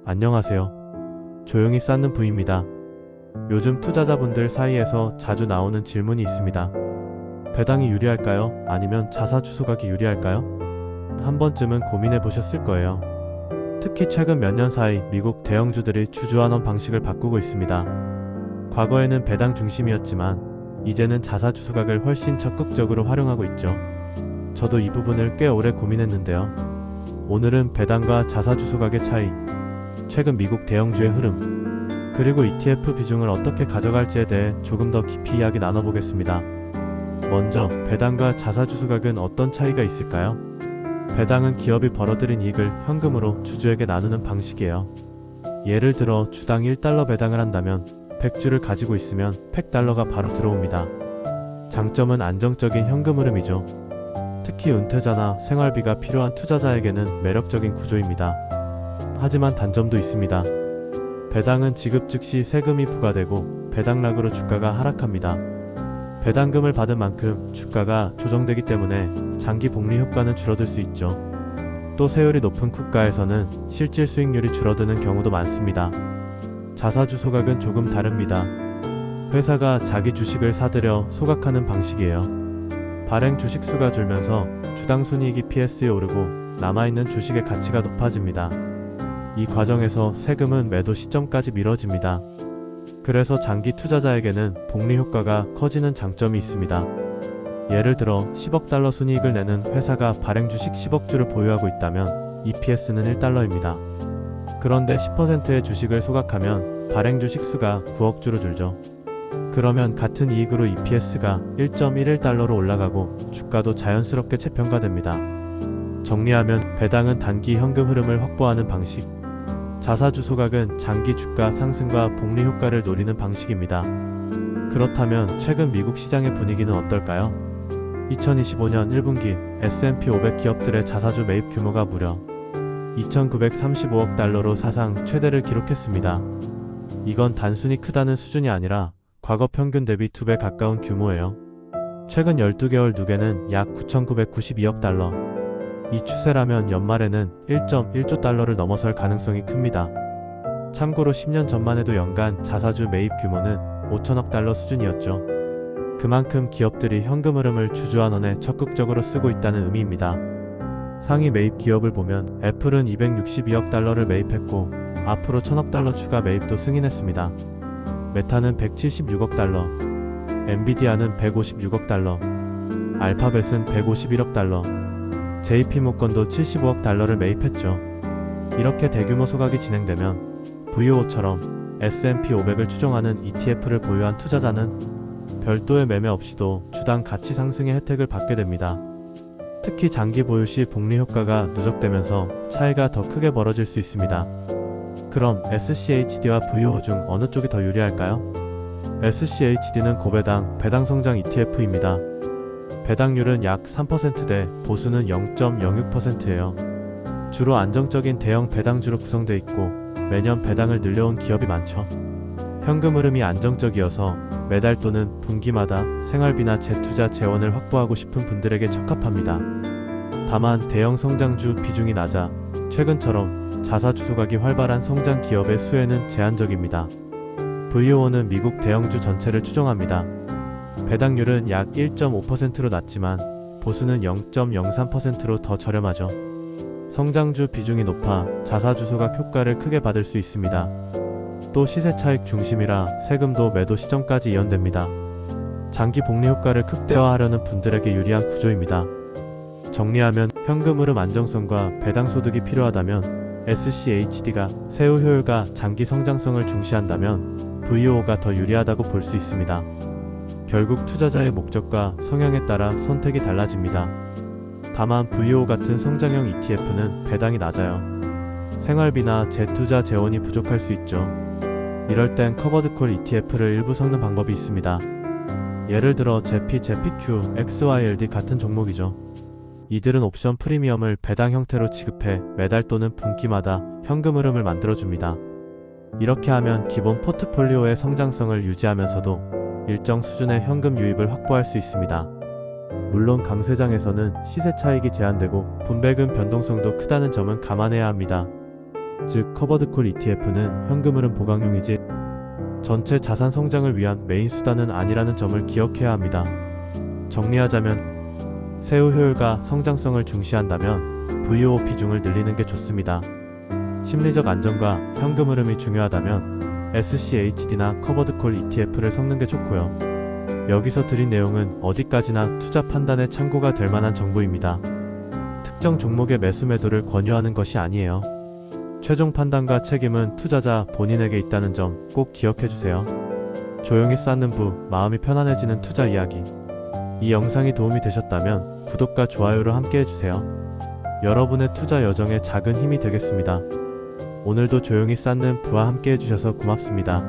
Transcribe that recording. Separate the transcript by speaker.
Speaker 1: 안녕하세요. 조용히 쌓는 부입니다. 요즘 투자자분들 사이에서 자주 나오는 질문이 있습니다. 배당이 유리할까요? 아니면 자사주 소각이 유리할까요? 한 번쯤은 고민해 보셨을 거예요. 특히 최근 몇 년 사이 미국 대형주들이 주주환원 방식을 바꾸고 있습니다. 과거에는 배당 중심이었지만 이제는 자사주 소각을 훨씬 적극적으로 활용하고 있죠. 저도 이 부분을 꽤 오래 고민했는데요. 오늘은 배당과 자사주 소각의 차이, 최근 미국 대형주의 흐름, 그리고 ETF 비중을 어떻게 가져갈지에 대해 조금 더 깊이 이야기 나눠보겠습니다. 먼저 배당과 자사주 소각은 어떤 차이가 있을까요? 배당은 기업이 벌어들인 이익을 현금으로 주주에게 나누는 방식이에요. 예를 들어 주당 1달러 배당을 한다면 100주를 가지고 있으면 100달러가 바로 들어옵니다. 장점은 안정적인 현금 흐름이죠. 특히 은퇴자나 생활비가 필요한 투자자에게는 매력적인 구조입니다. 하지만 단점도 있습니다. 배당은 지급 즉시 세금이 부과되고 배당락으로 주가가 하락합니다. 배당금을 받은 만큼 주가가 조정되기 때문에 장기 복리 효과는 줄어들 수 있죠. 또 세율이 높은 국가에서는 실질 수익률이 줄어드는 경우도 많습니다. 자사주 소각은 조금 다릅니다. 회사가 자기 주식을 사들여 소각하는 방식이에요. 발행 주식 수가 줄면서 주당 순이익이 PS에 오르고 남아있는 주식의 가치가 높아집니다. 이 과정에서 세금은 매도 시점까지 미뤄집니다. 그래서 장기 투자자에게는 복리 효과가 커지는 장점이 있습니다. 예를 들어 10억 달러 순이익을 내는 회사가 발행 주식 10억 주를 보유하고 있다면 EPS는 1달러입니다. 그런데 10%의 주식을 소각하면 발행 주식 수가 9억 주로 줄죠. 그러면 같은 이익으로 EPS가 1.11달러로 올라가고 주가도 자연스럽게 재평가됩니다. 정리하면 배당은 단기 현금 흐름을 확보하는 방식, 자사주 소각은 장기 주가 상승과 복리 효과를 노리는 방식입니다. 그렇다면 최근 미국 시장의 분위기는 어떨까요? 2025년 1분기 S&P 500 기업들의 자사주 매입 규모가 무려 2,935억 달러로 사상 최대를 기록했습니다. 이건 단순히 크다는 수준이 아니라 과거 평균 대비 2배 가까운 규모예요. 최근 12개월 누계는 약 9,992억 달러. 이 추세라면 연말에는 1.1조 달러를 넘어설 가능성이 큽니다. 참고로 10년 전만 해도 연간 자사주 매입 규모는 5천억 달러 수준이었죠. 그만큼 기업들이 현금 흐름을 주주환원에 적극적으로 쓰고 있다는 의미입니다. 상위 매입 기업을 보면 애플은 262억 달러를 매입했고 앞으로 1,000억 달러 추가 매입도 승인했습니다. 메타는 176억 달러, 엔비디아는 156억 달러, 알파벳은 151억 달러, JP모건도 75억 달러를 매입했죠. 이렇게 대규모 소각이 진행되면 VOO처럼 S&P 500을 추종하는 ETF를 보유한 투자자는 별도의 매매 없이도 주당 가치 상승의 혜택을 받게 됩니다. 특히 장기 보유 시 복리 효과가 누적되면서 차이가 더 크게 벌어질 수 있습니다. 그럼 SCHD와 VOO 중 어느 쪽이 더 유리할까요? SCHD는 고배당, 배당 성장 ETF입니다. 배당률은 약 3%대 보수는 0.06%예요. 주로 안정적인 대형 배당주로 구성되어 있고 매년 배당을 늘려온 기업이 많죠. 현금 흐름이 안정적이어서 매달 또는 분기마다 생활비나 재투자 재원을 확보하고 싶은 분들에게 적합합니다. 다만 대형 성장주 비중이 낮아 최근처럼 자사주 소각이 활발한 성장 기업의 수혜는 제한적입니다. VOO는 미국 대형주 전체를 추종합니다. 배당률은 약 1.5%로 낮지만 보수는 0.03%로 더 저렴하죠. 성장주 비중이 높아 자사주 소각 효과를 크게 받을 수 있습니다. 또 시세 차익 중심이라 세금도 매도 시점까지 이연됩니다. 장기 복리 효과를 극대화하려는 분들에게 유리한 구조입니다. 정리하면 현금 흐름 안정성과 배당 소득이 필요하다면 SCHD가 세후 효율과 장기 성장성을 중시한다면 VOO가 더 유리하다고 볼 수 있습니다. 결국 투자자의 목적과 성향에 따라 선택이 달라집니다. 다만 VOO 같은 성장형 ETF는 배당이 낮아요. 생활비나 재투자 재원이 부족할 수 있죠. 이럴 땐 커버드콜 ETF를 일부 섞는 방법이 있습니다. 예를 들어 제피, 제피Q, XYLD 같은 종목이죠. 이들은 옵션 프리미엄을 배당 형태로 지급해 매달 또는 분기마다 현금 흐름을 만들어줍니다. 이렇게 하면 기본 포트폴리오의 성장성을 유지하면서도 일정 수준의 현금 유입을 확보할 수 있습니다. 물론 강세장에서는 시세 차익이 제한되고 분배금 변동성도 크다는 점은 감안해야 합니다. 즉 커버드콜 ETF는 현금 흐름 보강용이지 전체 자산 성장을 위한 메인 수단은 아니라는 점을 기억해야 합니다. 정리하자면 세후 효율과 성장성을 중시한다면 VOO 비중을 늘리는 게 좋습니다. 심리적 안정과 현금 흐름이 중요하다면 SCHD나 커버드콜 ETF를 섞는 게 좋고요. 여기서 드린 내용은 어디까지나 투자 판단에 참고가 될 만한 정보입니다. 특정 종목의 매수 매도를 권유하는 것이 아니에요. 최종 판단과 책임은 투자자 본인에게 있다는 점 꼭 기억해 주세요. 조용히 쌓는 부, 마음이 편안해지는 투자 이야기. 이 영상이 도움이 되셨다면 구독과 좋아요로 함께 해주세요. 여러분의 투자 여정에 작은 힘이 되겠습니다. 오늘도 조용히 쌓는 부와 함께 해주셔서 고맙습니다.